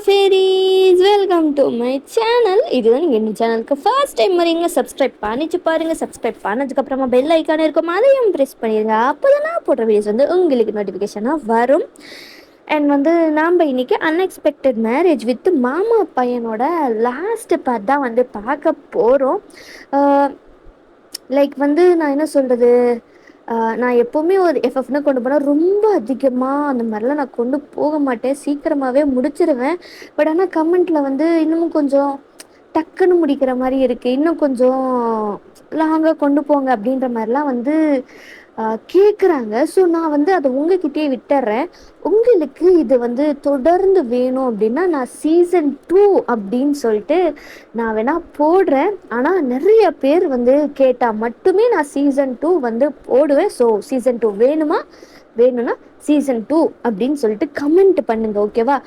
ஃபேரீஸ் welcome to my channel. இதுதான் நீங்கள் இந்த சேனலுக்கு ஃபர்ஸ்ட் டைம் வரீங்க, சப்ஸ்கிரைப் பண்ணிச்சு பாருங்கள். சப்ஸ்கிரைப் பண்ணதுக்கப்புறமா பெல் ஐக்கான் இருக்கும், அதையும் ப்ரெஸ் பண்ணிடுங்க. அப்போ தான் நான் போடுற வீடியோஸ் வந்து உங்களுக்கு நோட்டிஃபிகேஷனாக வரும். அண்ட் வந்து நாம் இன்றைக்கி அன்எக்ஸ்பெக்டட் மேரேஜ் வித் மாமா பையனோட லாஸ்ட்டு பார்ட் தான் வந்து பார்க்க போகிறோம். லைக் வந்து நான் என்ன சொல்கிறது, நான் எப்போவுமே ஒரு எஃப்எஃப்னு கொண்டு போனால் ரொம்ப அதிகமாக அந்த மாதிரிலாம் நான் கொண்டு போக மாட்டேன், சீக்கிரமாகவே முடிச்சிருவேன். பட் ஆனால் கமெண்ட்டில் வந்து இன்னமும் கொஞ்சம் டக்குன்னு முடிக்கிற மாதிரி இருக்குது, இன்னும் கொஞ்சம் லாங்காக கொண்டு போங்க அப்படின்ற மாதிரிலாம் வந்து கேட்குறாங்க. ஸோ நான் வந்து அதை உங்ககிட்டயே விட்டுறேன். உங்களுக்கு இது வந்து தொடர்ந்து வேணும் அப்படின்னா நான் சீசன் 2 அப்படின்னு சொல்லிட்டு நான் வேணால் போடுறேன். ஆனால் நிறைய பேர் வந்து கேட்டால் மட்டுமே நான் சீசன் 2 வந்து போடுவேன். ஸோ சீசன் 2 வேணும்னா சீசன் 2 அப்படின்னு சொல்லிட்டு கமெண்ட் பண்ணுங்க, ஓகேவா?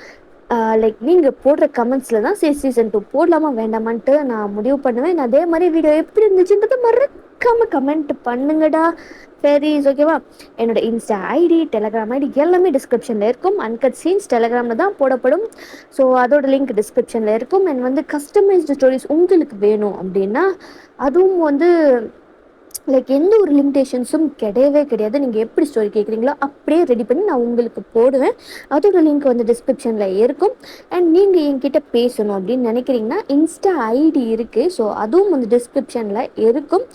லைக் நீங்கள் போடுற கமெண்ட்ஸில் தான் சீசன் 2 போடலாமா வேண்டாமான்ட்டு நான் முடிவு பண்ணுவேன். நான் அதே மாதிரி வீடியோ எப்படி இருந்துச்சுன்றது மறக்காமல் கமெண்ட் பண்ணுங்கடா ஃபேரீஸ், ஓகேவா? என்னோட இன்ஸ்டா ஐடி, டெலகிராம் ஐடி எல்லாமே டிஸ்கிரிப்ஷனில் இருக்கும். அன்கட் சீன்ஸ் டெலகிராமில் தான் போடப்படும். ஸோ அதோட லிங்க் டிஸ்கிரிப்ஷனில் இருக்கும். அண்ட் வந்து கஸ்டமைஸ்டு ஸ்டோரிஸ் உங்களுக்கு வேணும் அப்படின்னா அதுவும் வந்து லைக் எந்த ஒரு லிமிடேஷன்ஸும் கிடையாது. நீங்கள் எப்படி ஸ்டோரி கேட்குறீங்களோ அப்படியே ரெடி பண்ணி நான் உங்களுக்கு போடுவேன். அதோட லிங்க் வந்து டிஸ்கிரிப்ஷனில் இருக்கும். அண்ட் நீங்கள் என்கிட்ட பேசணும் அப்படின்னு நினைக்கிறீங்கன்னா இன்ஸ்டா ஐடி இருக்குது. ஸோ அதுவும் வந்து டிஸ்கிரிப்ஷனில் இருக்கும்.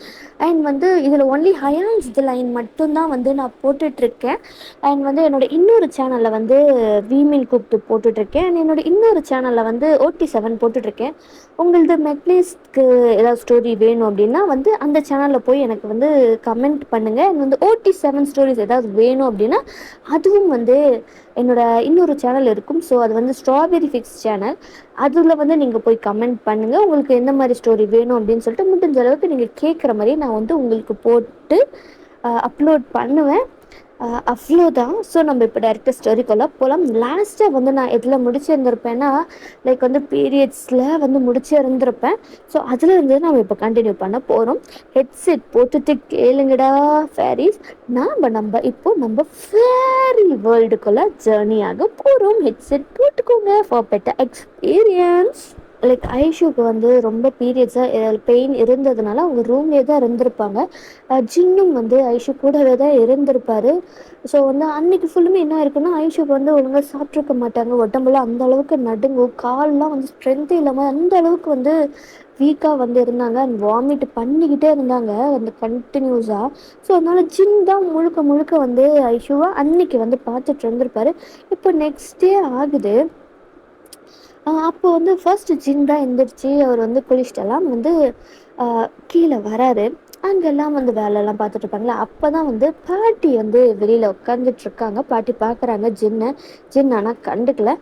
அண்ட் வந்து இதில் ஒன்லி ஹயான்ஸ் தி லைன் மட்டும்தான் வந்து நான் போட்டுட்ருக்கேன். அண்ட் வந்து என்னோடய இன்னொரு சேனலில் வந்து வீமின் கூப்பிட்டு போட்டுட்ருக்கேன். அண்ட் என்னோடய இன்னொரு சேனலில் வந்து OT7 போட்டுட்ருக்கேன். உங்களது மெக்லேஸ்க்கு ஏதாவது ஸ்டோரி வேணும் அப்படின்னா வந்து அந்த சேனலில் போய் எனக்கு வந்து கமெண்ட் பண்ணுங்கள். அண்ட் வந்து OT7 ஸ்டோரிஸ் ஏதாவது வேணும் அப்படின்னா அதுவும் வந்து என்னோடய இன்னொரு சேனல் இருக்கும். ஸோ அது வந்து ஸ்ட்ராபெரி ஃபிக்ஸ் சேனல். அதில் வந்து நீங்கள் போய் கமெண்ட் பண்ணுங்கள், உங்களுக்கு எந்த மாதிரி ஸ்டோரி வேணும் அப்படின்னு சொல்லிட்டு முடிஞ்ச அளவுக்கு நீங்கள் கேட்குற மாதிரி நான் வந்து உங்களுக்கு போட்டு அப்லோட் பண்ணுவேன். அவ்வளோதான். ஸோ நம்ம இப்போ டேரெக்டாக ஸ்டோரிக்குள்ளே போகலாம். லாஸ்ட்டாக வந்து நான் எதில் முடிச்சிருந்திருப்பேன்னா லைக் வந்து பீரியட்ஸில் வந்து முடிச்சிருந்திருப்பேன். ஸோ அதில் இருந்து நம்ம இப்போ கண்டினியூ பண்ண போகிறோம். ஹெட்செட் போட்டுட்டு கேளுங்கடா ஃபேரீஸ். நம்ம இப்போ நம்ம ஃபேரி வேர்ல்டுக்குள்ளே ஜேர்னியாக போகிறோம். ஹெட்செட் போட்டுக்கோங்க ஃபார் பெட்டர் எக்ஸ்பீரியன்ஸ். லைக் ஐஷுக்கு வந்து ரொம்ப பீரியட்ஸாக பெயின் இருந்ததுனால அவங்க ரூம்லேயே தான் இருந்திருப்பாங்க. ஜின்னும் வந்து ஐஷு கூடவே தான் இருந்திருப்பார். ஸோ வந்து அன்றைக்கி ஃபுல்லுமே என்ன இருக்குன்னா ஐஷுக்கு வந்து ஒழுங்காக சாப்பிட்ருக்க மாட்டாங்க. உடம்புலாம் அந்த அளவுக்கு நடுங்கும், கால்லாம் வந்து ஸ்ட்ரென்த்தே இல்லாமல் அந்த அளவுக்கு வந்து வீக்காக வந்து இருந்தாங்க. அண்ட் வாமிட் பண்ணிக்கிட்டே இருந்தாங்க அந்த கண்டினியூஸாக. ஸோ அதனால் ஜின் தான் முழுக்க முழுக்க வந்து ஐஷுவை அன்னைக்கு வந்து பார்த்துட்டு இருந்திருப்பார். இப்போ நெக்ஸ்ட் டே ஆகுது. அப்போ வந்து ஃபர்ஸ்ட்டு ஜின் தான் எந்திரிச்சு அவர் வந்து குளிச்சுட்டெல்லாம் வந்து கீழே வராரு. அங்கெல்லாம் வந்து வேலையெல்லாம் பார்த்துட்டு இருப்பாங்களே, அப்போ தான் வந்து பாட்டி வந்து வெளியில் உட்காந்துட்ருக்காங்க. பாட்டி பார்க்குறாங்க ஜின்னை. ஜின் ஆனால் கண்டுக்கல.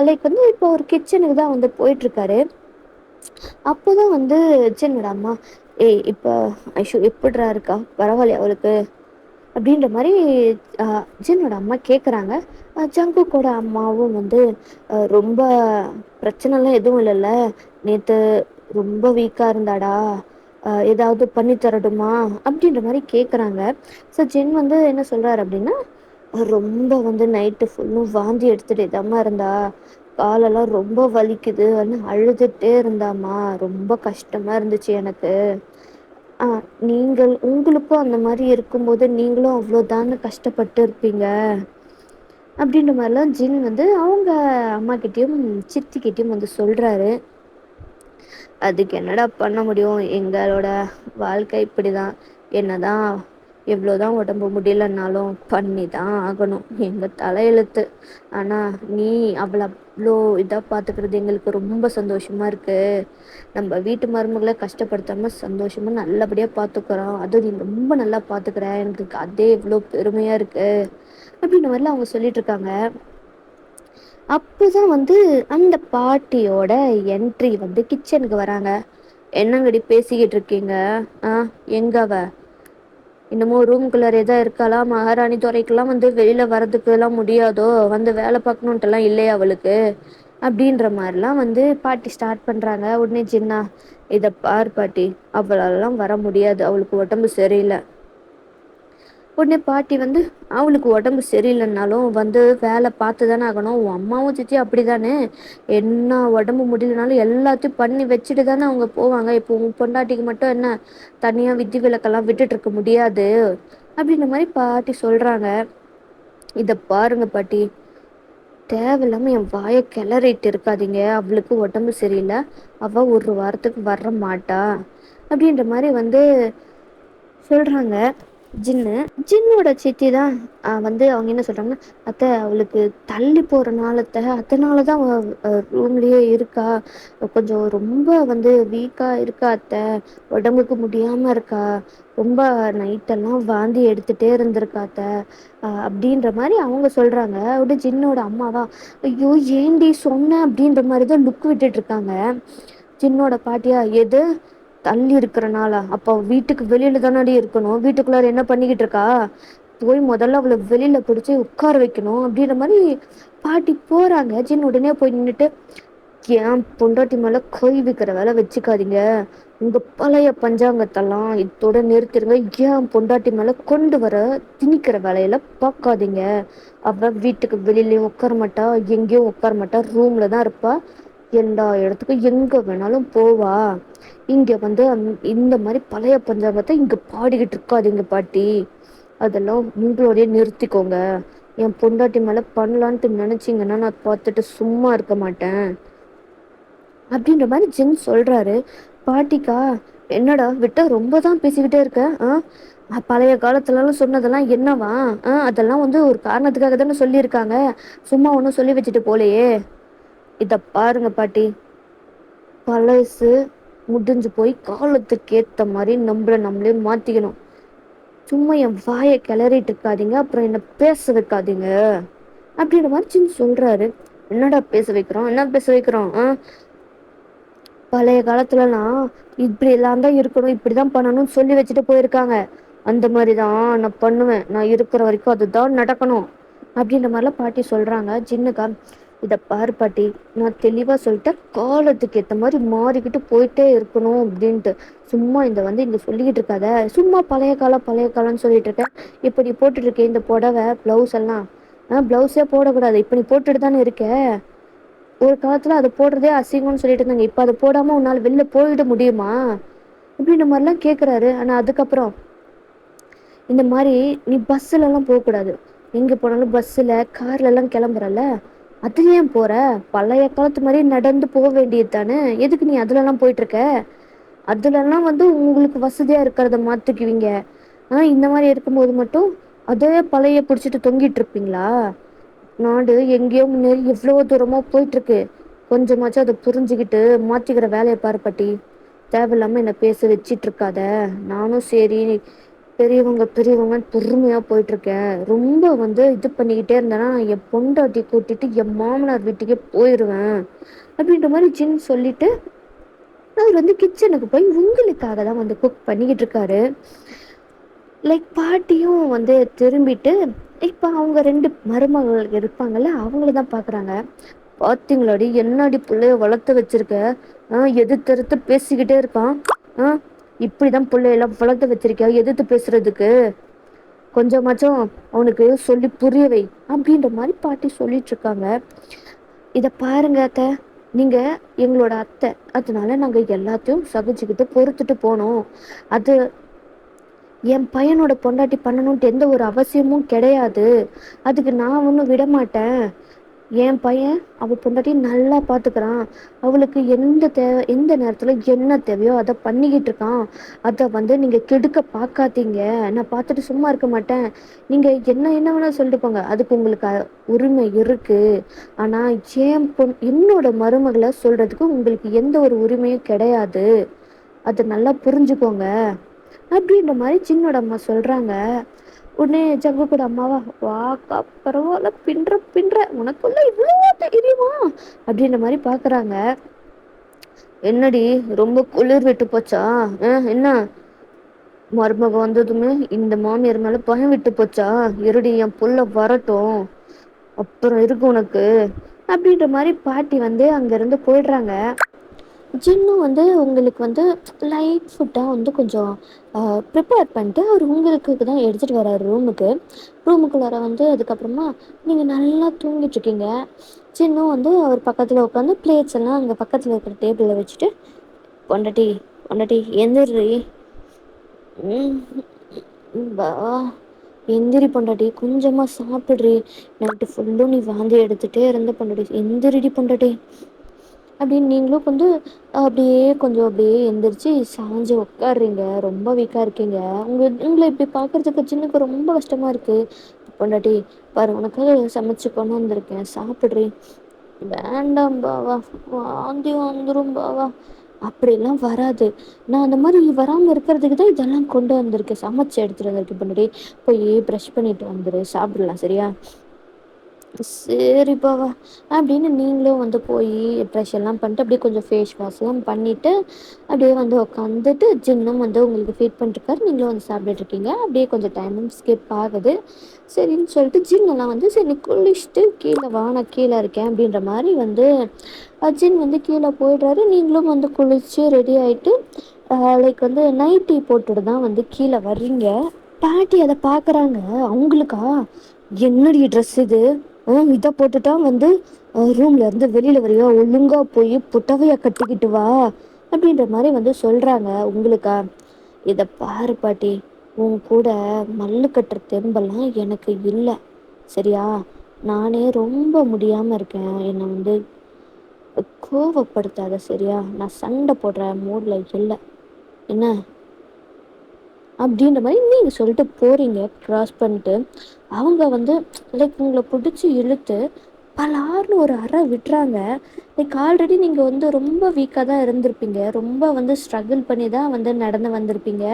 லைக் வந்து இப்போ ஒரு கிச்சனுக்கு தான் வந்து போயிட்டுருக்காரு. அப்போ தான் வந்து ஜின்னோட அம்மா, ஏய் இப்போ ஐஷு எப்படிரா இருக்கா, பரவாயில்லையா அவளுக்கு அப்படின்ற மாதிரி ஜின்னோட அம்மா கேட்குறாங்க. ஜங்குக்கோட அம்மாவும் வந்து ரொம்ப பிரச்சனைலாம் எதுவும் இல்லைல்ல, நேற்று ரொம்ப வீக்காக இருந்தாடா, ஏதாவது பண்ணி தரட்டுமா அப்படின்ற மாதிரி கேட்குறாங்க. ஸோ ஜின் வந்து என்ன சொல்கிறார் அப்படின்னா, ரொம்ப வந்து நைட்டு ஃபுல்லும் வாந்தி எடுத்துகிட்டே தாம்மா இருந்தா, காலெல்லாம் ரொம்ப வலிக்குது வந்து அழுதுகிட்டே இருந்தாம்மா, ரொம்ப கஷ்டமாக இருந்துச்சு எனக்கு. உங்களுக்கும் அந்த மாதிரி இருக்கும்போது நீங்களும் அவ்வளோதானே கஷ்டப்பட்டு இருப்பீங்க அப்படின்ற மாதிரிலாம் ஜின் வந்து அவங்க அம்மாக்கிட்டேயும் சித்திக்கிட்டேயும் வந்து சொல்கிறாரு. அதுக்கு என்னடா பண்ண முடியும், எங்களோட வாழ்க்கை இப்படி தான், என்ன தான் எவ்வளோதான் உடம்பு முடியலன்னாலும் பண்ணி தான் ஆகணும், எங்கள் தலையெழுத்து. ஆனால் நீ அவ்வளோ இதாக பார்த்துக்கிறது எங்களுக்கு ரொம்ப சந்தோஷமாக இருக்குது. நம்ம வீட்டு மருமகளை கஷ்டப்படுத்தாமல் சந்தோஷமாக நல்லபடியாக பார்த்துக்குறோம், அதுவும் நீ ரொம்ப நல்லா பார்த்துக்கிற, எனக்கு அதே இவ்வளோ பெருமையாக இருக்குது அப்படின்ற மாதிரிலாம் அவங்க சொல்லிகிட்ருக்காங்க. அப்போ தான் வந்து அந்த பாட்டியோட என்ட்ரி வந்து கிச்சனுக்கு வராங்க. என்னங்கடி பேசிக்கிட்டு இருக்கீங்க, எங்கவ இன்னமும் ரூம்குள்ளரே தான் இருக்கலாம், மகாராணி துறைக்கெல்லாம் வந்து வெளியில் வரதுக்கெல்லாம் முடியாதோ, வந்து வேலை பார்க்கணுன்ட்டுலாம் இல்லையா அவளுக்கு அப்படின்ற மாதிரிலாம் வந்து பாட்டி ஸ்டார்ட் பண்ணுறாங்க. உடனே ஜின்னா, இதை பார் பாட்டி, அவளாலலாம் வர முடியாது, அவளுக்கு உடம்பு சரியில்லை. உடனே பாட்டி வந்து அவளுக்கு உடம்பு சரியில்லைன்னாலும் வந்து வேலை பார்த்து தானே ஆகணும். உன் அம்மாவும் சித்தி அப்படிதானே, என்ன உடம்பு முடியலனாலும் எல்லாத்தையும் பண்ணி வச்சுட்டு தானே அவங்க போவாங்க. இப்போ உன் பொண்டாட்டிக்கு மட்டும் என்ன தனியா விதி விலக்கெல்லாம் விட்டுட்டு இருக்க முடியாது அப்படின்ற மாதிரி பாட்டி சொல்றாங்க. இத பாருங்க பாட்டி, தேவையில்லாம என் வாயை கிளறிட்டு இருக்காதீங்க. அவளுக்கு உடம்பு சரியில்லை, அவ ஒரு வாரத்துக்கு வர மாட்டா அப்படின்ற மாதிரி வந்து சொல்றாங்க ஜின்னு. ஜின்னோட சித்தி தான் வந்து அவங்க என்ன சொல்றாங்கன்னா, அத்தை அவளுக்கு தள்ளி போறனால அதனாலதான் ரூம்லயே இருக்கா, கொஞ்சம் ரொம்ப வந்து வீக்கா இருக்கா அத்தை, உடம்புக்கு முடியாம இருக்கா, ரொம்ப நைட்டெல்லாம் வாந்தி எடுத்துட்டே இருந்திருக்கா அத்தை அப்படின்ற மாதிரி அவங்க சொல்றாங்க. அப்படியே ஜின்னோட அம்மாவா, ஐயோ ஏண்டி சொன்ன அப்படின்ற மாதிரிதான் லுக் விட்டுட்டு இருக்காங்க. ஜின்னோட பாட்டியா, எது தள்ளி இருக்கிறனால, அப்போ வீட்டுக்கு வெளியில தானடி இருக்கணும், வீட்டுக்குள்ளார என்ன பண்ணிக்கிட்டு இருக்கா, போய் முதல்ல அவளை வெளியில பிடிச்சி உட்கார வைக்கணும் அப்படின்ற மாதிரி பாட்டி போறாங்க. ஜின் உடனே போய் நின்றுட்டு, ஏன் பொண்டாட்டி மேல கை வைக்கிற வேலை வச்சுக்காதீங்க, உங்க பழைய பஞ்சாங்கத்தெல்லாம் இதோட நிறுத்திடுங்க, ஏன் பொண்டாட்டி மேல கொண்டு வர திணிக்கிற வேலையில பார்க்காதீங்க, அவ வீட்டுக்கு வெளியிலயும் உட்கார மாட்டா, எங்கேயும் உட்கார மாட்டா, ரூம்ல தான் இருப்பா, எல்லா இடத்துக்கும் எங்க வேணாலும் போவா, இங்க வந்து இந்த மாதிரி பழைய பஞ்சாங்கத்தை இங்க பாடிக்கிட்டு இருக்காதீங்க பாட்டி, அதெல்லாம் உங்களோடய நிறுத்திக்கோங்க, என் பொண்டாட்டி மேல பண்ணலான்ட்டு நினைச்சீங்கன்னா நான் பார்த்துட்டு சும்மா இருக்க மாட்டேன் அப்படின்ற மாதிரி ஜின் சொல்றாரு. பாட்டிக்கா, என்னடா விட்டா ரொம்ப தான் பேசிக்கிட்டே இருக்க, பழைய காலத்துலலாம் சொன்னதெல்லாம் என்னவா, அதெல்லாம் வந்து ஒரு காரணத்துக்காக தானே சொல்லியிருக்காங்க, சும்மா ஒன்றும் சொல்லி வச்சுட்டு போலையே. இத பாருங்க பாட்டி, பழசு முடிஞ்சு போய் காலத்துக்கு ஏத்த மாதிரி நம்மளே மாத்திக்கணும், சும்மா என் வாயை கிளறிட்டு இருக்காதீங்க, அப்புறம் என்ன பேச வைக்காதீங்க அப்படின்ற மாதிரி சின்ன சொல்றாரு. என்னடா பேச வைக்கிறோம், என்ன பேச வைக்கிறோம், பழைய காலத்துலலாம் இப்படி எல்லாம் தான் இருக்கணும், இப்படிதான் பண்ணணும்னு சொல்லி வச்சுட்டு போயிருக்காங்க, அந்த மாதிரிதான் நான் பண்ணுவேன், நான் இருக்கிற வரைக்கும் அதுதான் நடக்கணும் அப்படின்ற மாதிரிலாம் பாட்டி சொல்றாங்க. ஜின்னுக்கா, இத பாரு பாட்டி, நான் தெளிவா சொல்லிட்டேன், காலத்துக்கு ஏத்த மாதிரி மாறிக்கிட்டு போயிட்டே இருக்கணும் அப்படின்ட்டு, சும்மா இந்த வந்து இங்க சொல்லிக்கிட்டு இருக்காத, சும்மா பழைய காலம்னு சொல்லிட்டு இருக்கேன். இப்ப நீ போட்டுட்டு இருக்க இந்த புடவை பிளவுஸ் எல்லாம், பிளவுஸே போடக்கூடாது, இப்ப நீ போட்டுட்டு தானே இருக்க, ஒரு காலத்துல அதை போடுறதே அசிங்கம்னு சொல்லிட்டு இருந்தாங்க, இப்ப அதை போடாம உன்னால வெளில போயிட முடியுமா அப்படின்ற மாதிரிலாம் கேக்குறாரு. ஆனா அதுக்கப்புறம், இந்த மாதிரி நீ பஸ்ல எல்லாம் போகக்கூடாது, எங்க போனாலும் பஸ்ல கார்ல எல்லாம் கிளம்புறல, அதுல ஏன் போற, பழைய காலத்து மாதிரி நடந்து போக வேண்டியது தானே, எதுக்கு நீ அதுல எல்லாம் போயிட்டு இருக்க, அதுல எல்லாம் வந்து உங்களுக்கு வசதியா இருக்கிறத மாத்திக்குவீங்க, இந்த மாதிரி இருக்கும்போது மட்டும் அதே பழைய பிடிச்சிட்டு தொங்கிட்டு இருப்பீங்களா, நாடு எங்கேயோ முன்னேறி எவ்வளோ தூரமா போயிட்டு இருக்கு, கொஞ்சமாச்சும் அதை புரிஞ்சுக்கிட்டு மாத்திக்கிற வேலையை பாரு பாட்டி, தேவையில்லாம என்ன பேச வச்சிட்டு இருக்காத, நானும் சரி பெரியவங்க பெரியவங்க பொறுமையா போயிட்டு இருக்கேன், ரொம்ப வந்து இது பண்ணிக்கிட்டே இருந்தேன்னா என் பொண்டாட்டி கூட்டிட்டு என் மாமனார் வீட்டுக்கே போயிடுவேன் அப்படின்ற மாதிரி ஜின் சொல்லிட்டு அவர் வந்து கிச்சனுக்கு போய் உங்களுக்காக தான் வந்து குக் பண்ணிக்கிட்டு இருக்காரு. லைக் பாட்டியும் வந்து திரும்பிட்டு இப்போ அவங்க ரெண்டு மருமகள் இருப்பாங்கல்ல அவங்கள தான் பார்க்குறாங்க. பார்த்தீங்களாடி என்னடி பிள்ளைய வளர்த்து வச்சிருக்க, எதிர்த்து எதிர்த்து பேசிக்கிட்டே இருக்கான், இப்படிதான் பிள்ளையெல்லாம் வளர்த்து வச்சிருக்கியா எதிர்த்து பேசுறதுக்கு, கொஞ்சமாச்சும் அவனுக்கு சொல்லி புரிய வை அப்படின்ற மாதிரி பாட்டி சொல்லிட்டு இருக்காங்க. இதை பாருங்க அத்தை, நீங்க எங்களோட அத்தை, அதனால நாங்க எல்லாத்தையும் சகிச்சுக்கிட்டு பொறுத்துட்டு போனோம், அது என் பையனோட பொண்டாட்டி பண்ணணும்ட்டு எந்த ஒரு அவசியமும் கிடையாது, அதுக்கு நான் ஒன்றும் விட மாட்டேன், என் பையன் அவள் பொண்டாட்டி நல்லா பார்த்துக்கிறான், அவளுக்கு எந்த நேரத்தில் என்ன தேவையோ அதை பண்ணிக்கிட்டு இருக்கான், அதை வந்து நீங்கள் கெடுக்க பார்க்காதீங்க, நான் பார்த்துட்டு சும்மா இருக்க மாட்டேன், நீங்கள் என்ன வேணால் சொல்லிட்டு போங்க, அதுக்கு உங்களுக்கு உரிமை இருக்குது, ஆனால் என்னோட மருமகளை சொல்கிறதுக்கு உங்களுக்கு எந்த ஒரு உரிமையும் கிடையாது, அதை நல்லா புரிஞ்சுக்கோங்க அப்படின்ற மாதிரி சின்னோட அம்மா சொல்கிறாங்க. உடனே ஜங்கு கூட அம்மாவா, வாக்கா பரவாயில்ல, பின்ற உனக்குள்ள இவ்வளோ தெரியுமா அப்படின்ற மாதிரி பார்க்குறாங்க. என்னடி ரொம்ப குளிர் விட்டு போச்சா, என்ன மருமக வந்ததுமே இந்த மாமியார் மேலே பயம் விட்டு போச்சா, இருடி என் புள்ள வரட்டும் அப்புறம் இருக்கு உனக்கு அப்படின்ற மாதிரி பாட்டி வந்து அங்கேருந்து போயிடுறாங்க. ஜின்னும் வந்து உங்களுக்கு வந்து லைட் ஃபுட்டாக வந்து கொஞ்சம் ப்ரிப்பேர் பண்ணிட்டு அவர் உங்களுக்கு தான் எடுத்துகிட்டு வராரு ரூமுக்கு. ரூமுக்குள்ளார வந்து அதுக்கப்புறமா நீங்கள் நல்லா தூங்கிட்டுருக்கீங்க. சின்னும் வந்து அவர் பக்கத்தில் உட்காந்து பிளேட்ஸ் எல்லாம் அங்கே பக்கத்தில் இருக்கிற டேபிளில் வச்சுட்டு, பொண்டாட்டி பொண்டாட்டி எந்திரி, ம் பா எந்திரி பொண்டாட்டி, கொஞ்சமாக சாப்பிட்றி, நைட்டு ஃபுல்லும் நீ வாந்தி எடுத்துகிட்டே இருந்த பொண்டாட்டி, எந்திரிடி பொண்டாட்டி அப்படின்னு நீங்களும் வந்து அப்படியே கொஞ்சம் அப்படியே எந்திரிச்சு சாஞ்சு உட்காடுறீங்க. ரொம்ப வீக்காக இருக்கீங்க. உங்களை இப்படி பார்க்குறதுக்கு சின்னக்கு ரொம்ப கஷ்டமாக இருக்குது. பொண்டாட்டி பாரு, உனக்காக சமைச்சு கொண்டு வந்திருக்கேன், சாப்பிட்றி. வேண்டாம் பாவா, வாந்தி வந்துடும் பாவா. அப்படிலாம் வராது. நான் அந்த மாதிரி வராமல் இருக்கிறதுக்கு தான் இதெல்லாம் கொண்டு வந்திருக்கேன், சமைச்சு எடுத்துகிட்டு வந்திருக்கேன். பொண்டாட்டி போய் ப்ரஷ் பண்ணிட்டு வந்துடு, சாப்பிடலாம் சரியா? சரிப்பாவா அப்படின்னு நீங்களும் வந்து போய் ப்ரெஷ் எல்லாம் பண்ணிட்டு அப்படியே கொஞ்சம் ஃபேஸ் வாஷ்லாம் பண்ணிவிட்டு அப்படியே வந்து உட்காந்துட்டு ஜின்னும் வந்து உங்களுக்கு ஃபீட் பண்ணிட்டுருக்காரு. நீங்களும் வந்து சாப்பிட்டுட்ருக்கீங்க. அப்படியே கொஞ்சம் டைமும் ஸ்கிப் ஆகுது. சரின்னு சொல்லிட்டு ஜின்னெல்லாம் வந்து சரி நீ குளிச்சுட்டு கீழே வா, நான் கீழே இருக்கேன் அப்படின்ற மாதிரி வந்து ஜின் வந்து கீழே போயிடுறாரு. நீங்களும் வந்து குளிச்சு ரெடி ஆகிட்டு லைக் வந்து நைட்டி போட்டுட்டு தான் வந்து கீழே வர்றீங்க. பாட்டி அதை பார்க்குறாங்க. அவங்களுக்கா, என்னடி ட்ரெஸ் இது, இதை போட்டுட்டா வந்து ரூம்ல இருந்து வெளியில வரையா, ஒழுங்கா போய் புடவைய கட்டிக்கிட்டு வா அப்படின்ற மாதிரி வந்து சொல்றாங்க. உங்களுக்கா, இதை பாரு பாட்டி, உன் கூட மல்லு கட்டுற தெம்பெல்லாம் எனக்கு இல்லை சரியா? நானே ரொம்ப முடியாம இருக்கேன், என்னை வந்து கோவப்படுத்தாத சரியா? நான் சண்டை போடுற மூட்ல இல்லை என்ன அப்படின்ற மாதிரி நீங்கள் சொல்லிட்டு போகிறீங்க. க்ராஸ் பண்ணிட்டு அவங்க வந்து லைக் உங்களை பிடிச்சி இழுத்து பலார்னு ஒரு அறை விட்டுறாங்க. லைக் ஆல்ரெடி நீங்கள் வந்து ரொம்ப வீக்காக தான் இருந்திருப்பீங்க. ரொம்ப வந்து ஸ்ட்ரகிள் பண்ணி தான் வந்து நடந்து வந்திருப்பீங்க.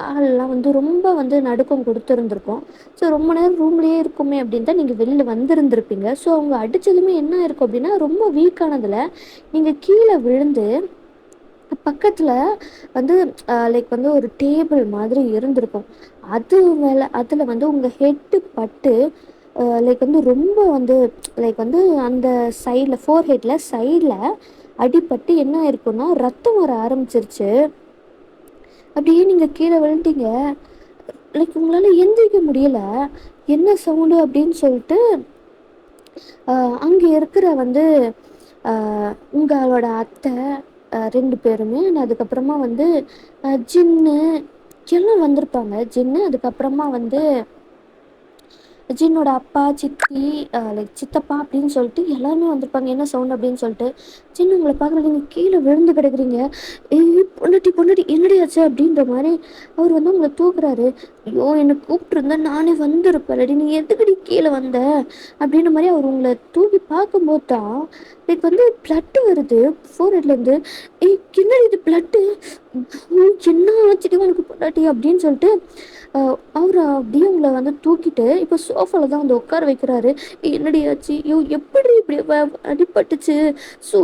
காலெலாம் வந்து ரொம்ப வந்து நடுக்கம் கொடுத்துருந்துருக்கோம். ஸோ ரொம்ப நேரம் ரூம்லேயே இருக்குமே அப்படின்னு தான் நீங்கள் வெளியில் வந்திருந்திருப்பீங்க. ஸோ அவங்க அடித்ததுமே என்ன இருக்கும் அப்படின்னா, ரொம்ப வீக்கானதில் நீங்கள் கீழே விழுந்து பக்கத்தில் வந்து லைக் வந்து ஒரு டேபிள் மாதிரி இருந்திருக்கும். அது மேலே அதில் வந்து உங்கள் ஹெட்டு பட்டு லைக் வந்து ரொம்ப வந்து லைக் வந்து அந்த சைடில் ஃபோர்ஹெட்டில் சைடில் அடிபட்டு என்ன இருக்குன்னா ரத்தம் வர ஆரம்பிச்சிருச்சு. அப்படியே நீங்கள் கீழே விழுந்தீங்க. லைக் உங்களால் எந்திரிக்க முடியல. என்ன சவுண்டு அப்படின்னு சொல்லிட்டு அங்கே இருக்கிற வந்து உங்களோட அத்தை 2 பேருமே, அதுக்கப்புறமா வந்து ஜின்னு எல்லாம் வந்திருப்பாங்க. ஜின்னு அதுக்கப்புறமா வந்து ஜின்னோட அப்பா, சித்தி, லைக் சித்தப்பா அப்படின்னு சொல்லிட்டு எல்லாருமே வந்திருப்பாங்க. என்ன சவுண்ட் அப்படின்னு சொல்லிட்டு ஜின்னு உங்களை பார்க்குறது, நீங்கள் கீழே விழுந்து கிடக்குறீங்க. ஏய் பொண்டாட்டி பொண்டாட்டி என்னடி ஆச்சு அப்படின்ற மாதிரி அவர் வந்து உங்களை தூக்குறாரு. ஐயோ என்னை கூப்பிட்டுருந்தா நானே வந்திருப்பேன்டி, நீ எதுக்கடி கீழே வந்த அப்படின்ற மாதிரி அவர் உங்களை தூக்கி பார்க்கும்போது தான் லைக் வந்து பிளட்டு வருது ஃபோர்ஹெட்லேருந்து. ஏய் என்னடி இது பிளட்டு, என்ன ஆச்சுடி உனக்கு பொண்டாட்டி அப்படின்னு சொல்லிட்டு அவர் அப்படியே உங்களை வந்து தூக்கிட்டு இப்போ சோஃபாவில் தான் வந்து உட்கார வைக்கிறாரு. என்னடி ஆச்சு, ஐயோ எப்படி இப்படி அடிபட்டுச்சு, ஸோ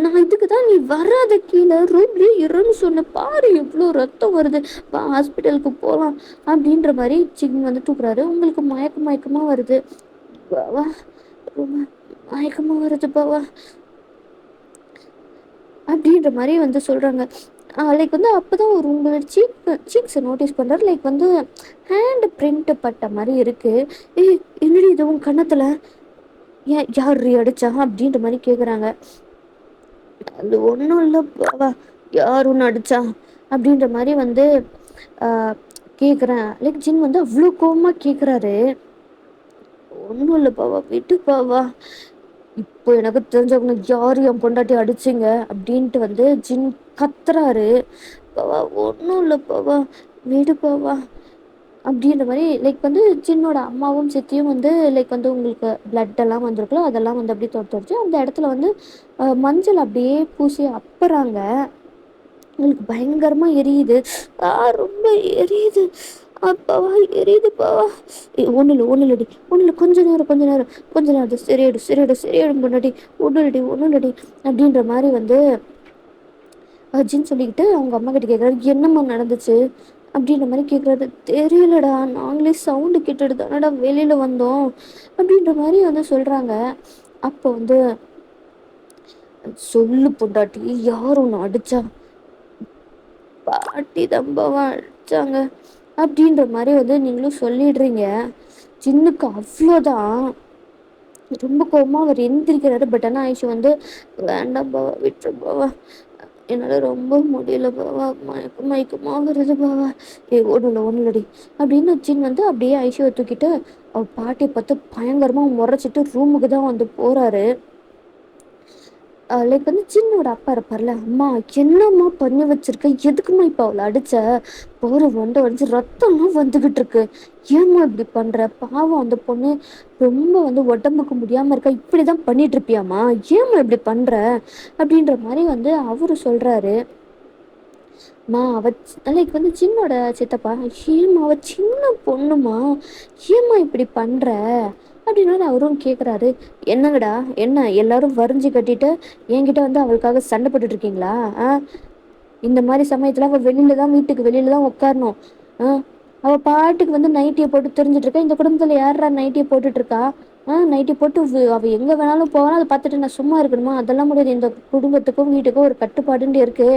நான் இதுக்கு தான் நீ வராத, கீழே ரூம்லேயே இருன்னு சொன்ன, பாரு எவ்வளோ ரத்தம் வருது, வா ஹாஸ்பிட்டலுக்கு போகலாம் அப்படின்ற மாதிரி சின்ன வந்து தூக்குறாரு. உங்களுக்கு மயக்கமாக வருது பாவா, ரொம்ப மயக்கமாக வருது பாவா அப்படின்ற மாதிரி வந்து சொல்கிறாங்க. லைக் வந்து அப்போ தான் ஒரு உங்களோட சீக்ஸை நோட்டீஸ் பண்ணுறாரு. லைக் வந்து ஹேண்டு பிரிண்ட்டு பட்ட மாதிரி இருக்குது. ஏய் என்னடி இது உன் கன்னத்தில், ஏன் யார் அடிச்சா அப்படின்ற மாதிரி கேட்குறாங்க. அது ஒன்றும் இல்லை பாவா, யார் ஒன்று அடிச்சா அப்படின்ற மாதிரி வந்து கேட்குறேன். லைக் ஜின் வந்து அவ்வளோ கோவமாக கேட்குறாரு. ஒன்றும் இல்லை பாவா, விட்டு பாவா, இப்போ எனக்கு தெரிஞ்சவங்க யார் என் பொண்டாட்டி அடிச்சிங்க அப்படின்ட்டு வந்து ஜின் கத்துறாரு. பாவா ஒன்றும் இல்லை பாவா, விடு பாவா அப்படின்ற மாதிரி லைக் வந்து ஜின்னோட அம்மாவும் சித்தியும் வந்து லைக் வந்து உங்களுக்கு பிளட்டெல்லாம் வந்திருக்கலாம், அதெல்லாம் வந்து அப்படியே தொடச்சு அந்த இடத்துல வந்து மஞ்சள் அப்படியே பூசி அப்புறாங்க. உங்களுக்கு பயங்கரமா எரியுது. ரொம்ப எரியுது அப்பாவா, எரியுது பாவா. ஒன்றும் இல்லை கொஞ்ச நேரம் சரியாயிடும் முன்னாடி, ஒன்றும் இல்லடி அப்படின்ற மாதிரி வந்து ஜின் சொல்லிக்கிட்டு அவங்க அம்மா கிட்ட கேட்குறாரு, என்னம்மா நடந்துச்சு அப்படின்ற மாதிரி கேட்குறாரு. தெரியலடா, நாங்களே சவுண்டு கேட்டுட்டு தானடா வெளியில் வந்தோம் அப்படின்ற மாதிரி வந்து சொல்கிறாங்க. அப்போ வந்து சொல்லு பொண்டாட்டி, யார் உன்ன அடிச்சா? பாட்டி தம்பாவா அடிச்சாங்க அப்படின்ற மாதிரி வந்து நீங்களும் சொல்லிடுறீங்க. சின்னுக்கு அவ்வளோதான். ரொம்ப கோவமா அவர் எந்திரிக்கிறாரு. பட் ஆனால் ஆயிஷு வந்து வேண்டாம் பாவா, விட்டுரு பாவா, என்னால் ரொம்ப முடியல பாவா, மயக்கமா வருது பாவா, ஒன்றும் இல்லடி அப்படின்னு சின் வந்து அப்படியே ஐஷுவை தூக்கிட்டு அவர் பாட்டியை பார்த்து பயங்கரமாக முறைச்சிட்டு ரூமுக்கு தான் வந்து போகிறாரு. லைக் வந்து சின்னோட அப்பா இருப்பார்ல, அம்மா என்னம்மா பண்ணி வச்சிருக்க, எதுக்குமா இப்போ அவளை அடிச்ச, போற வண்ட அடிச்சு ரத்தம்லாம் வந்துகிட்டு இருக்கு, ஏம்மா இப்படி பண்ற, பாவம் அந்த பொண்ணு ரொம்ப வந்து உடம்புக்கு முடியாம இருக்கா, இப்படிதான் பண்ணிட்டு இருப்பியாமா, ஏம்மா இப்படி பண்ற அப்படின்ற மாதிரி வந்து அவரு சொல்றாரு. மா அவ லைக் வந்து சின்னோட சித்தப்பா, ஏம்மா அவ சின்ன பொண்ணுமா, ஏம்மா இப்படி பண்ற அப்படின்னு அவரும் கேட்குறாரு. என்னங்கடா என்ன எல்லாரும் வரிஞ்சு கட்டிட்டு என்கிட்ட வந்து அவளுக்காக சண்டை போட்டுட்டு இருக்கீங்களா? இந்த மாதிரி சமயத்தில் அவள் வெளியில தான், வீட்டுக்கு வெளியில தான் உட்காரணும். அவள் பாட்டுக்கு வந்து நைட்டியை போட்டு தெரிஞ்சிட்டு இருக்கா. இந்த குடும்பத்தில் யாரா நைட்டியை போட்டுட்டு இருக்கா? நைட்டி போட்டு அவள் எங்கே வேணாலும் போகலாம், அதை பார்த்துட்டு நான் சும்மா இருக்கணுமா? அதெல்லாம் முடியாது. இந்த குடும்பத்துக்கும் வீட்டுக்கும் ஒரு கட்டுப்பாடுன்னு இருக்கு,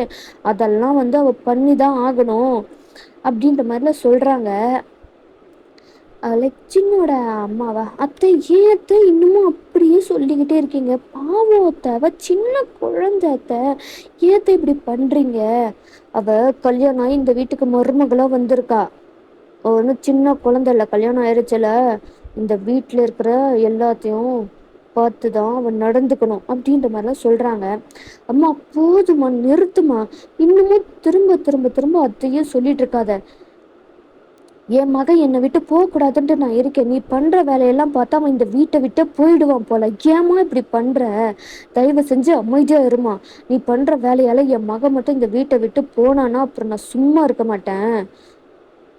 அதெல்லாம் வந்து அவள் பண்ணி தான் ஆகணும் அப்படின்ற மாதிரிலாம் சொல்கிறாங்க. லைக் சின்னோட அம்மாவா, அத்தை ஏன் அத்தை இன்னமும் அப்படியே சொல்லிக்கிட்டே இருக்கீங்க, பாவம் அத்தை, அவ சின்ன குழந்தை அத்தை, ஏத்த இப்படி பண்றீங்க, அவ கல்யாணம் ஆகி இந்த வீட்டுக்கு மருமகளா வந்திருக்கா, ஒன்றும் சின்ன குழந்தை இல்லை, கல்யாணம் ஆயிடுச்சுல, இந்த வீட்டில் இருக்கிற எல்லாத்தையும் பார்த்து தான் அவன் நடந்துக்கணும் அப்படின்ற மாதிரிலாம் சொல்கிறாங்க. அம்மா போதுமா, நிறுத்துமா, இன்னமும் திரும்ப திரும்ப திரும்ப அத்தையே சொல்லிட்டு இருக்காத, என் மகன் என்னை விட்டு போகக்கூடாதுன்ட்டு நான் இருக்கேன், நீ பண்ணுற வேலையெல்லாம் பார்த்தா அவன் இந்த வீட்டை விட்டு போயிடுவான் போல, ஏமா இப்படி பண்ணுற, தயவு செஞ்சு அமைதியாக இருமா, நீ பண்ணுற வேலையால் என் மகன் மட்டும் இந்த வீட்டை விட்டு போனானா அப்புறம் நான் சும்மா இருக்க மாட்டேன்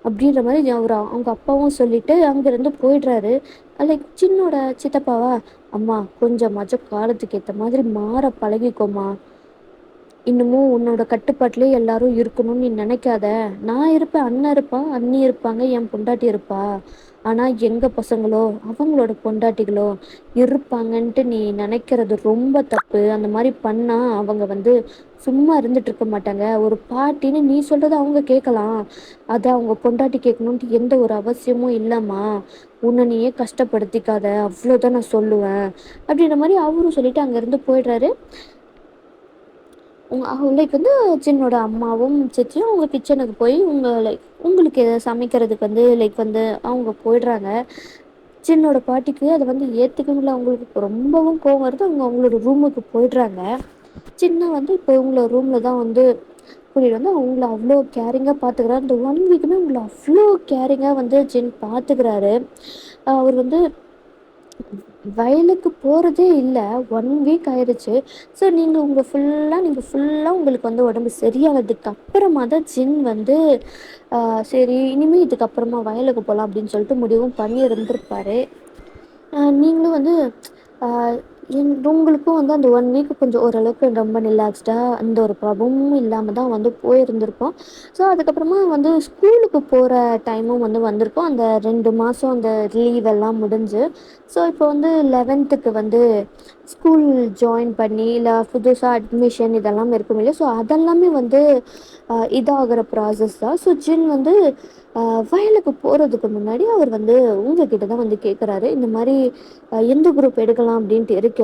அப்படின்ற மாதிரி அவங்க அப்பாவும் சொல்லிட்டு அங்கேருந்து போயிடுறாரு. லைக் சின்னோட சித்தப்பாவா, அம்மா கொஞ்சமாச்சும் காலத்துக்கு ஏற்ற மாதிரி மாற பழகிக்கோமா, இன்னமும் உன்னோட கட்டுப்பாட்டிலே எல்லாரும் இருக்கணும்னு நீ நினைக்காத, நான் இருப்பேன், அண்ணன் இருப்பான், அண்ணி இருப்பாங்க, என் பொண்டாட்டி இருப்பா, ஆனால் எங்கள் பசங்களோ அவங்களோட பொண்டாட்டிகளோ இருப்பாங்கன்ட்டு நீ நினைக்கிறது ரொம்ப தப்பு, அந்த மாதிரி பண்ணால் அவங்க வந்து சும்மா இருந்துட்டு இருக்க மாட்டாங்க, ஒரு பாட்டின்னு நீ சொல்கிறத அவங்க கேட்கலாம், அதை அவங்க பொண்டாட்டி கேட்கணுன்ட்டு எந்த ஒரு அவசியமும் இல்லைம்மா, உன்னை நீயே கஷ்டப்படுத்திக்காத, அவ்வளோதான் நான் சொல்லுவேன் அப்படின்ற மாதிரி அவரும் சொல்லிட்டு அங்கேருந்து போயிடுறாரு. லைக் வந்து சின்னோட அம்மாவும் சித்தியும் அவங்க கிச்சனுக்கு போய் லைக் உங்களுக்கு எதை சமைக்கிறதுக்கு வந்து லைக் வந்து அவங்க போயிடுறாங்க. சின்னோட பாட்டிக்கு அதை வந்து ஏற்றுக்கணும்ல, அவங்களுக்கு ரொம்பவும் கோவம் வருது, அவங்க அவங்களோட ரூமுக்கு போயிடுறாங்க. சின்ன வந்து இப்போ இவங்கள ரூமில் தான் வந்து கூட்டிகிட்டு வந்து அவங்கள அவ்வளோ கேரிங்காக பார்த்துக்கிறாரு. இந்த 1 வீக்குமே அவங்கள அவ்வளோ கேரிங்காக வந்து சின் பார்த்துக்கிறாரு. அவர் வந்து வயலுக்கு போகிறதே இல்லை, 1 வீக் ஆயிடுச்சு. ஸோ நீங்கள் ஃபுல்லாக உங்களுக்கு வந்து உடம்பு சரியானதுக்கு அப்புறமா தான் ஜின் வந்து சரி இனிமேல் இதுக்கப்புறமா வயலுக்கு போகலாம் அப்படின்னு சொல்லிட்டு முடிவும் பண்ணி இருந்திருப்பாரு. நீங்களும் வந்து உங்களுக்கும் வந்து அந்த 1 வீக் கொஞ்சம் ஓரளவுக்கு ரொம்ப ரிலாக்ஸ்டாக அந்த ஒரு ப்ராப்ளமும் இல்லாமல் தான் வந்து போயிருந்திருக்கோம். ஸோ அதுக்கப்புறமா வந்து ஸ்கூலுக்கு போகிற டைமும் வந்து வந்திருக்கும், அந்த 2 மாதம் அந்த லீவ் எல்லாம் முடிஞ்சு. ஸோ இப்போ வந்து 11th வந்து ஸ்கூல் ஜாயின் பண்ணி இல்லை புதுசாக அட்மிஷன் இதெல்லாம் இருக்கும் இல்லையா, ஸோ அதெல்லாமே வந்து இதாகிற ப்ராசஸ் தான். ஸோ ஜின் வந்து வயலுக்கு போகிறதுக்கு முன்னாடி அவர் வந்து உங்ககிட்ட தான் வந்து கேட்குறாரு, இந்த மாதிரி எந்த குரூப் எடுக்கலாம் அப்படின்ட்டு இருக்க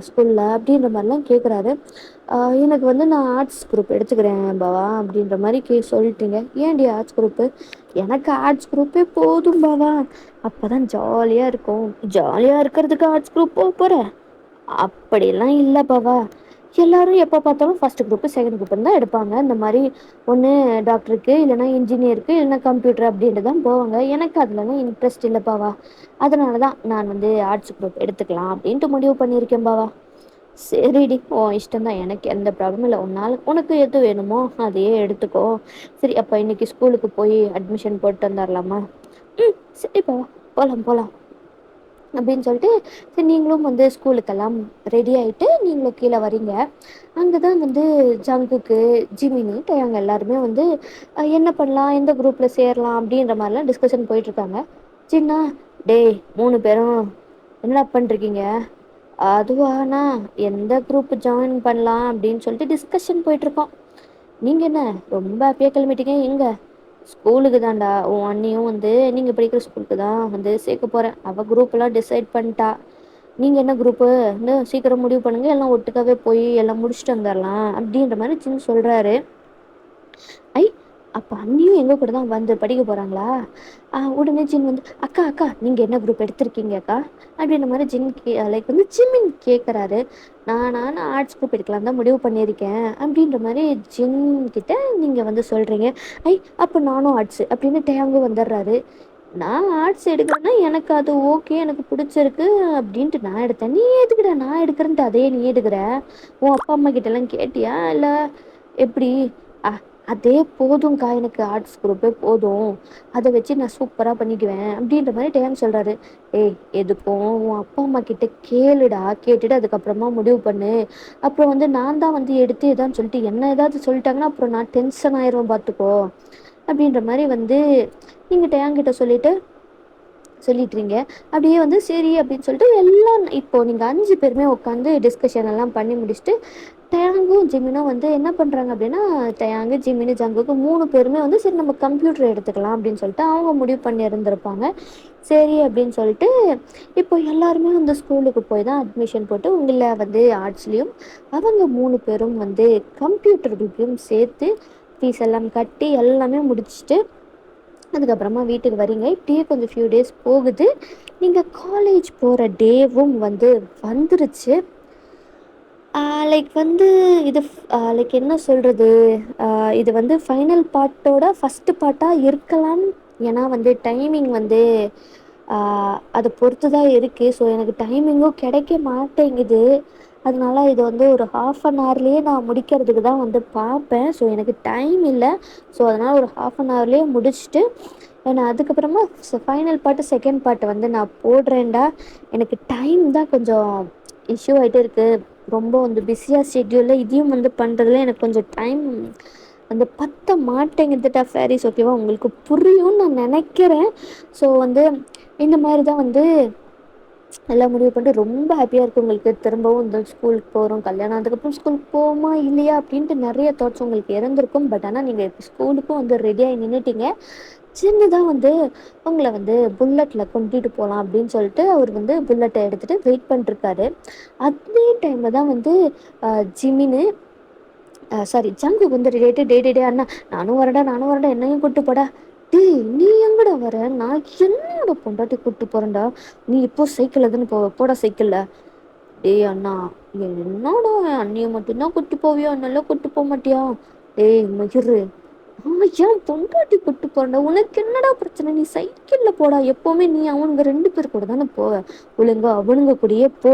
ஸ்கூலில் அப்படின்ற மாதிரிலாம் கேட்குறாரு. எனக்கு வந்து நான் ஆர்ட்ஸ் குரூப் எடுத்துக்கிறேன் பாவா அப்படின்ற மாதிரி சொல்லிட்டீங்க. ஏன்டி ஆர்ட்ஸ் குரூப்பு? எனக்கு ஆர்ட்ஸ் குரூப்பே போதும் பாவா, அப்போ தான் ஜாலியாக இருக்கும். ஜாலியாக இருக்கிறதுக்கு ஆர்ட்ஸ் குரூப் போக போகிற? அப்படிலாம் இல்லை பாவா, எல்லாரும் எப்போ பார்த்தாலும் ஃபஸ்ட் குரூப்பு செகண்ட் குரூப்புன்னு தான் எடுப்பாங்க, இந்த மாதிரி ஒன்று டாக்டருக்கு இல்லைனா இன்ஜினியருக்கு இல்லைனா கம்ப்யூட்டர் அப்படின்ட்டு தான் போவாங்க, எனக்கு அதுலலாம் இன்ட்ரெஸ்ட் இல்லை பாவா, அதனால தான் நான் வந்து ஆர்ட்ஸ் குரூப் எடுத்துக்கலாம் அப்படின்ட்டு முடிவு பண்ணியிருக்கேன் பாவா. சரிடி, உன் இஷ்டம் தான், எனக்கு எந்த ப்ராப்ளமும் இல்லை, உனக்கு எது வேணுமோ அதையே எடுத்துக்கோ. சரி அப்போ இன்னைக்கு ஸ்கூலுக்கு போய் அட்மிஷன் போட்டு வந்துடலாமா? சரி பாவா, போகலாம் போகலாம் அப்படின்னு சொல்லிட்டு சரி நீங்களும் வந்து ஸ்கூலுக்கெல்லாம் ரெடி ஆகிட்டு நீங்களும் கீழே வரீங்க. அங்கே தான் வந்து ஜங்குக்கு ஜிமினி டயாங்க எல்லாருமே வந்து என்ன பண்ணலாம், எந்த குரூப்பில் சேரலாம் அப்படின்ற மாதிரிலாம் டிஸ்கஷன் போயிட்டுருக்காங்க. சின்ன, டேய் 3 பேரும் என்ன பண்ணிருக்கீங்க, அதுவானா எந்த குரூப் ஜாயின் பண்ணலாம் அப்படின்னு சொல்லிட்டு டிஸ்கஷன் போயிட்டு இருக்கோம். நீங்க என்ன ரொம்ப ஹாப்பியா கிளம்பிட்டீங்க? எங்க? ஸ்கூலுக்கு தான்டா. உன் அண்ணியும் வந்து நீங்க படிக்கிற ஸ்கூலுக்கு தான் வந்து சேர்க்க போறேன். அவ குரூப் எல்லாம் டிசைட் பண்ணிட்டா. நீங்க என்ன குரூப்பு? இன்னும் சீக்கிரம் முடிவு பண்ணுங்க, எல்லாம் ஒட்டுக்காவே போய் எல்லாம் முடிச்சுட்டு வந்துடலாம் அப்படின்ற மாதிரி சின்ன சொல்றாரு. ஐ! அப்ப அண்ணியும் எங்க கூட தான் வந்து படிக்க போறாங்களா? உடனே ஜின் வந்து, "அக்கா, அக்கா நீங்க என்ன குரூப் எடுத்திருக்கீங்க அக்கா?" அப்படின்ற மாரி ஜின் லைக் வந்து ஜிமின் கேட்கறாரு. நான் ஆர்ட்ஸ் குரூப் எடுக்கலான்னு தான் முடிவு பண்ணியிருக்கேன்." அப்படின்ற மாரி ஜின் கிட்ட நீங்க வந்து சொல்றீங்க. ஐ! அப்ப நானும் ஆர்ட்ஸ் அப்படின்னு டேங்கு வந்துடுறாரு. நான் ஆர்ட்ஸ் எடுக்கிறேன்னா எனக்கு அது ஓகே, எனக்கு பிடிச்சிருக்கு அப்படின்ட்டு நான் எடுத்தேன். நீ எதுக்குடா நான் எடுக்கிறேன்ட்டு அதையே நீ எடுக்கிற? உன் அப்பா அம்மா கிட்டலாம் கேட்டியா? இல்ல எப்படி? அ அதே போதும்க்கா, எனக்கு ஆர்ட்ஸ் குரூப்பே போதும். அத வச்சு நான் சூப்பரா பண்ணிக்குவேன் அப்படின்ற மாரி டேன் சொல்றாரு. ஏய் எதுக்கும் உன் அப்பா அம்மா கிட்ட கேளுடா. கேட்டுட்டு அதுக்கப்புறமா முடிவு பண்ணு. அப்புறம் வந்து நான் தான் வந்து எடுத்து எதான்னு சொல்லிட்டு என்ன ஏதாவது சொல்லிட்டாங்கன்னா அப்புறம் நான் டென்ஷன் ஆயிருவேன் பார்த்துக்கோ. அப்படின்ற மாரி வந்து நீங்க டேங்கிட்ட சொல்லிட்டுறீங்க. அப்படியே வந்து சரி அப்படின்னு சொல்லிட்டு எல்லாம் இப்போ நீங்க 5 பேருமே உட்காந்து டிஸ்கஷன் எல்லாம் பண்ணி முடிச்சுட்டு, டயாங்கும் ஜிமினும் வந்து என்ன பண்றாங்க அப்படின்னா, டயாங்கு, ஜிமினு, ஜங்குக்கு 3 பேருமே வந்து சரி நம்ம கம்ப்யூட்டர் எடுத்துக்கலாம் அப்படின்னு சொல்லிட்டு அவங்க முடிவு பண்ணி இருந்திருப்பாங்க. சரி அப்படின்னு சொல்லிட்டு, இப்போ எல்லாருமே வந்து ஸ்கூலுக்கு போய் தான் அட்மிஷன் போட்டு உங்கள வந்து ஆர்ட்ஸ்லயும், அவங்க 3 பேரும் வந்து கம்ப்யூட்டர் குரூப்லயும் சேர்த்து ஃபீஸ் எல்லாம் கட்டி எல்லாமே முடிச்சுட்டு அதுக்கப்புறமா வீட்டுக்கு வரீங்க. இப்படியே கொஞ்சம் ஃபியூ டேஸ் போகுது. நீங்க காலேஜ் போற டேவும் வந்து வந்துருச்சு. லைக் வந்து இது லைக் என்ன சொல்றது? இது வந்து ஃபைனல் பார்ட்டோட ஃபர்ஸ்ட் பார்ட்டா இருக்கலாம். ஏன்னா வந்து டைமிங் வந்து அத பொறுத்து தான் இருக்கு. ஸோ எனக்கு டைமிங்கும் கிடைக்க மாட்டேங்குது. அதனால இது வந்து ஒரு 1/2 அன் ஹவர்லேயே நான் முடிக்கிறதுக்கு தான் வந்து பார்ப்பேன். ஸோ எனக்கு டைம் இல்ல. ஸோ அதனால ஒரு 1/2 அன் ஹவர்லேயே முடிச்சுட்டு நான் அதுக்கப்புறமா ஃபைனல் பார்ட்டு, செகண்ட் பார்ட் வந்து நான் போடுறேன்டா. எனக்கு டைம் தான் கொஞ்சம் இஷ்யூ ஆயிட்டே இருக்கு. ரொம்ப வந்து பிஸியா ஷெட்யூல்ல இதையும் வந்து பண்றதுல எனக்கு கொஞ்சம் டைம் வந்து பத்த மாட்டேங்குதுடா ஃபேரிஸ். ஓகேவா? உங்களுக்கு புரியும்னு நான் நினைக்கிறேன். ஸோ வந்து இந்த மாதிரி தான் வந்து எல்லாம் முடிவு பண்ணிட்டு ரொம்ப ஹாப்பியாக இருக்குது உங்களுக்கு. திரும்பவும் இந்த ஸ்கூலுக்கு போகிறோம், கல்யாணம் ஆனதுக்கப்புறம் ஸ்கூலுக்கு போவோமா இல்லையா அப்படின்ட்டு நிறைய தாட்ஸ் உங்களுக்கு இருந்திருக்கும். பட் ஆனால் நீங்கள் இப்போ ஸ்கூலுக்கும் வந்து ரெடியாகி நின்றுட்டீங்க. சின்னதாக வந்து உங்களை வந்து புல்லட்டில் கொண்டுட்டு போகலாம் அப்படின்னு சொல்லிட்டு அவர் வந்து புல்லட்டை எடுத்துகிட்டு வெயிட் பண்ணிருக்காரு. அதே டைமில் தான் வந்து ஜிமின்னு சாரி ஜங்குக்கு வந்து ரிலேட்டு, டே டே டே அண்ணா நானும் வரேன்டா என்னையும் கூப்பிட்டு போடா. டேய் நீ எங்கடா வர? நான் என்னோட பொண்டாட்டி கூப்பிட்டு போகிறேன்டா. நீ இப்போ சைக்கிளில் தானே போடா சைக்கிளில். டேய் அண்ணா, என்னடா அண்ணியை மட்டும்தான் கூப்பிட்டு போவியா? நல்லா கூப்பிட்டு போக மாட்டியா? டேய் மகிரு, ஏன் பொண்டாட்டி கூப்பிட்டு போறேன்டா. உனக்கு என்னடா பிரச்சனை? நீ சைக்கிளில் போடா. எப்போவுமே நீ அவனுங்க 2 பேர் கூட தானே போவ. ஒழுங்கா அவனுங்க கூடயே போ.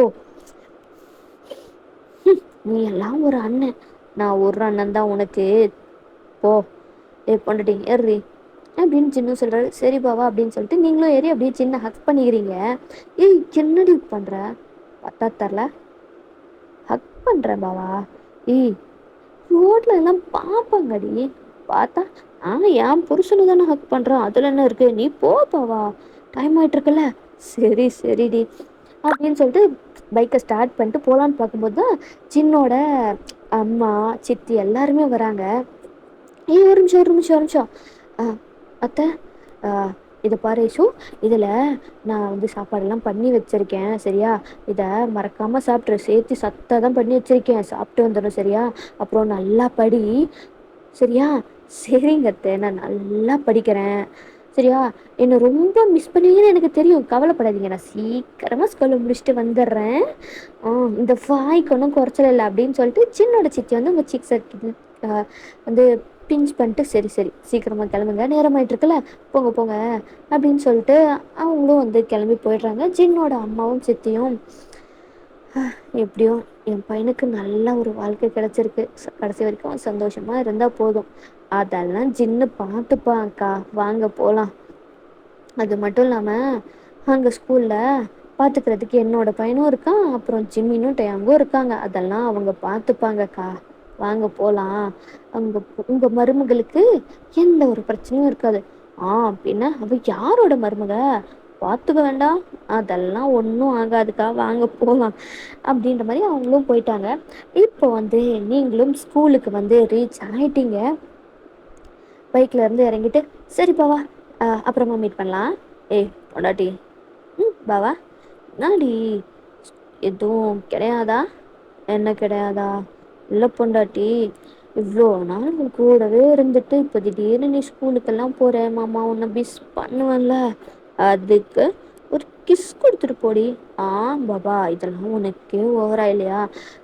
நீ எல்லாம் ஒரு அண்ணன். நான் ஒரு அண்ணன் தான் உனக்கு. போ. பொண்டாட்டி ஏறி அப்படின்னு சின்ன சொல்றாரு. சரி பாவா அப்படின்னு சொல்லிட்டு நீங்களும் ஏறி அப்படியே சின்ன ஹக் பண்ணிக்கிறீங்க. ஏய் என்னடி பண்ற? பத்தா தரல ஹக் பண்றேன் பாவா. ஏய் ரோட்ல எல்லாம் பாப்பாங்கடி. பார்த்தா என் புருஷனு தானே ஹக் பண்றான், அதுல என்ன இருக்கு? நீ போ பாவா, டைம் ஆயிட்டு இருக்குல்ல. சரி சரிடி அப்படின்னு சொல்லிட்டு பைக்கை ஸ்டார்ட் பண்ணிட்டு போகலான்னு பார்க்கும்போது தான் சின்னோட அம்மா, சித்தி எல்லாருமே வராங்க. ஏய் ஒரு நிமிஷம். ஆ அத்தை, ஆ இதை பாரு ஐஷு, இதில் நான் வந்து சாப்பாடெல்லாம் பண்ணி வச்சுருக்கேன் சரியா? இதை மறக்காமல் சாப்பிட்ரு. சேர்த்து சத்தாக தான் பண்ணி வச்சுருக்கேன், சாப்பிட்டு வந்துடும் சரியா? அப்புறம் நல்லா படி சரியா? சரிங்க அத்தை, நான் நல்லா படிக்கிறேன் சரியா? என்னை ரொம்ப மிஸ் பண்ணுவீங்கன்னு எனக்கு தெரியும், கவலைப்படாதீங்க. நான் சீக்கிரமாக ஸ்கூலில் முடிச்சுட்டு வந்துடுறேன். இந்த வாய்க்கு ஒன்றும் குறைச்சல இல்லை அப்படின்னு சொல்லிட்டு சின்னோட சித்தி வந்து உங்கள் சீக்ஸை வந்து பிஞ்ச் பண்ணிட்டு சரி சரி சீக்கிரமாக கிளம்புங்க, நேரமாயிட்டு இருக்குல்ல, போங்க போங்க அப்படின்னு சொல்லிட்டு அவங்களும் வந்து கிளம்பி போயிடுறாங்க. ஜின்னோட அம்மாவும் சித்தியும் எப்படியும் என் பையனுக்கு நல்ல ஒரு வாழ்க்கை கிடைச்சிருக்கு, கடைசி வரைக்கும் சந்தோஷமா இருந்தா போதும், அதெல்லாம் ஜின்னு பார்த்துப்பான்க்கா, வாங்க போகலாம். அது மட்டும் இல்லாமல் அங்கே ஸ்கூலில் பார்த்துக்கிறதுக்கு என்னோட பையனும் இருக்கான், அப்புறம் ஜிம்மினும் டேங்கும் இருக்காங்க, அதெல்லாம் அவங்க பார்த்துப்பாங்கக்கா, வாங்க போகலாம். அவங்க உங்கள் மருமகளுக்கு எந்த ஒரு பிரச்சனையும் இருக்காது. அப்படின்னா அவள் யாரோட மருமக? பார்த்துக்க வேண்டாம், அதெல்லாம் ஒன்றும் ஆகாதுக்கா, வாங்க போகலாம் அப்படின்ற மாதிரி அவங்களும் போயிட்டாங்க. இப்போ வந்து நீங்களும் ஸ்கூலுக்கு வந்து ரீச் ஆயிட்டீங்க. பைக்ல இருந்து இறங்கிட்டு, சரிப்பா வா, அப்புறமா மீட் பண்ணலாம். ஏய் பொண்டாட்டி, பாவா, என்னாடி, எதுவும் கிடையாதா? என்ன கிடையாதா? இல்லை பொண்டாட்டி, இவ்வளோ நாள் உன் கூடவே இருந்துட்டு இப்போ திடீர்னு நீ ஸ்கூலுக்கெல்லாம் போற, மாமா உன்னை மிஸ் பண்ணுவேன்ல, அதுக்கு ஒரு கிஸ் கொடுத்துட்டு போடி. ஆ பாபா, இதெல்லாம் உனக்கே ஓவரா இல்லையா?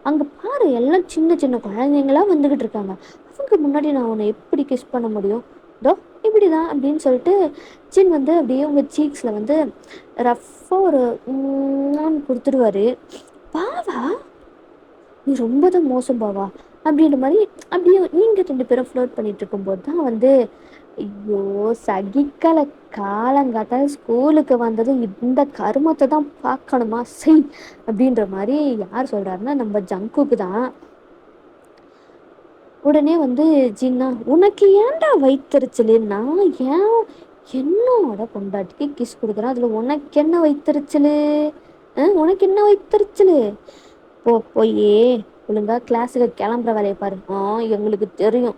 அங்கே பாரு, எல்லாம் சின்ன சின்ன குழந்தைங்களா வந்துக்கிட்டு இருக்காங்க, அவங்க முன்னாடி நான் உன்னை எப்படி கிஸ் பண்ண முடியும்? இதோ இப்படிதான் அப்படின்னு சொல்லிட்டு ஜின் வந்து அப்படியே உங்க சீக்ஸில் வந்து ரஃப்பாக ஒரு கொடுத்துருவாரு. பாவா, நீ ரொம்ப தான் மோசம் பாவா அப்படின்ற மாதிரி அப்படியே நீங்கள் 2 பேரும் ஃப்ளோட் பண்ணிட்டு இருக்கும்போது தான் வந்து, ஐயோ சகிக்கலை, காலங்காத்தால ஸ்கூலுக்கு வந்தது இந்த கருமத்தை தான் பார்க்கணுமா செய் அப்படின்ற மாதிரி யார் சொல்கிறாருன்னா நம்ம ஜங்குக்கு தான். உடனே வந்து ஜின்னா, உனக்கு ஏன்டா வைத்தறிச்சலு? நான் ஏன் என்னோட பொண்டாட்டிக்கு கிஸ் கொடுக்குறேன், அதில் உனக்கு என்ன வைத்தறிச்சலு? உனக்கு என்ன வைத்தறிச்சலு? போய் ஒழுங்கா கிளாஸுக்கு கிளம்புற வேலையை பாரு. எங்களுக்கு தெரியும்.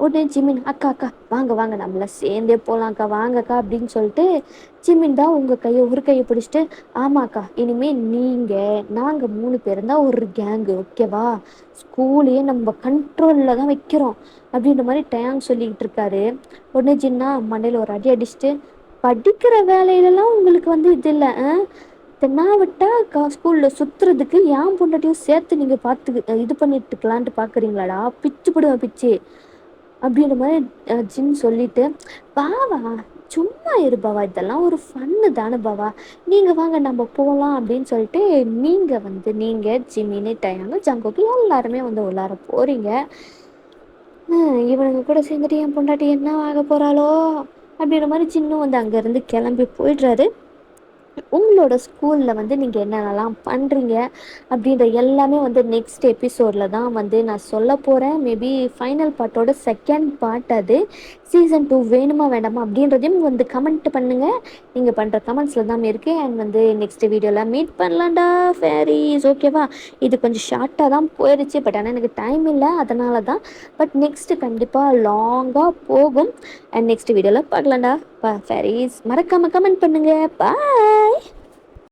உடனே ஜிமின், அக்கா அக்கா வாங்க வாங்க, நம்மள சேர்ந்தே போகலாம்க்கா, வாங்கக்கா அப்படின்னு சொல்லிட்டு ஜிமின் தான் உங்கள் கையை ஒரு கையை பிடிச்சிட்டு, ஆமாக்கா, இனிமேல் நாங்கள் 3 பேரும் தான் ஒரு கேங்கு, ஓகேவா? ஸ்கூலையே நம்ம கண்ட்ரோலில் தான் வைக்கிறோம் அப்படின்ற மாதிரி டேங் சொல்லிக்கிட்டு இருக்காரு. உடனே ஜின்னா மண்டையில் ஒரு அடி அடிச்சுட்டு, படிக்கிற வேலையிலலாம் உங்களுக்கு வந்து இது இல்லை, தென்னாவட்டா ஸ்கூலில் சுற்றுறதுக்கு ஏன் பொண்டாட்டியும் சேர்த்து நீங்கள் பார்த்து இது பண்ணிட்டுக்கலான்ட்டு பார்க்குறீங்களாடா, பிச்சு போடுவேன் பிச்சு அப்படின்ற மாதிரி ஜின் சொல்லிட்டு, பாவா சும்மா இரு பாவா, இதெல்லாம் ஒரு ஃபன்னு தானே பாவா, நீங்கள் வாங்க நம்ம போகலாம் அப்படின்னு சொல்லிட்டு நீங்கள் ஜிமினி டயாங்க ஜங்குக்கு எல்லாருமே வந்து உள்ளார போகிறீங்க. இவனுங்க கூட சேர்ந்துட்டு என் பொண்டாட்டி என்ன ஆக போகிறாளோ அப்படின்ற மாதிரி ஜின்னும் வந்து அங்கேருந்து கிளம்பி போயிடுறாரு. உங்களோட ஸ்கூலில் வந்து நீங்கள் என்னென்னலாம் பண்ணுறீங்க அப்படின்ற எல்லாமே வந்து நெக்ஸ்ட் எபிசோடில் தான் வந்து நான் சொல்ல போகிறேன். மேபி ஃபைனல் பார்ட்டோட செகண்ட் பார்ட் அது. சீசன் 2 வேணுமா வேண்டாமா அப்படின்றதையும் வந்து கமெண்ட் பண்ணுங்கள். நீங்கள் பண்ணுற கமெண்ட்ஸில் தான் இருக்குது. அண்ட் வந்து நெக்ஸ்ட் வீடியோவில் மீட் பண்ணலாம்டா ஃபேரிஸ், ஓகேவா? இது கொஞ்சம் ஷார்ட்டாக தான் போயிடுச்சு, பட் ஆனால் எனக்கு டைம் இல்லை, அதனால தான். பட் நெக்ஸ்ட்டு கண்டிப்பாக லாங்காக போகும். அண்ட் நெக்ஸ்ட் வீடியோவில் பார்க்கலாம்டா ஃபேரிஸ். மறக்காமல் கமெண்ட் பண்ணுங்கள். பாய்.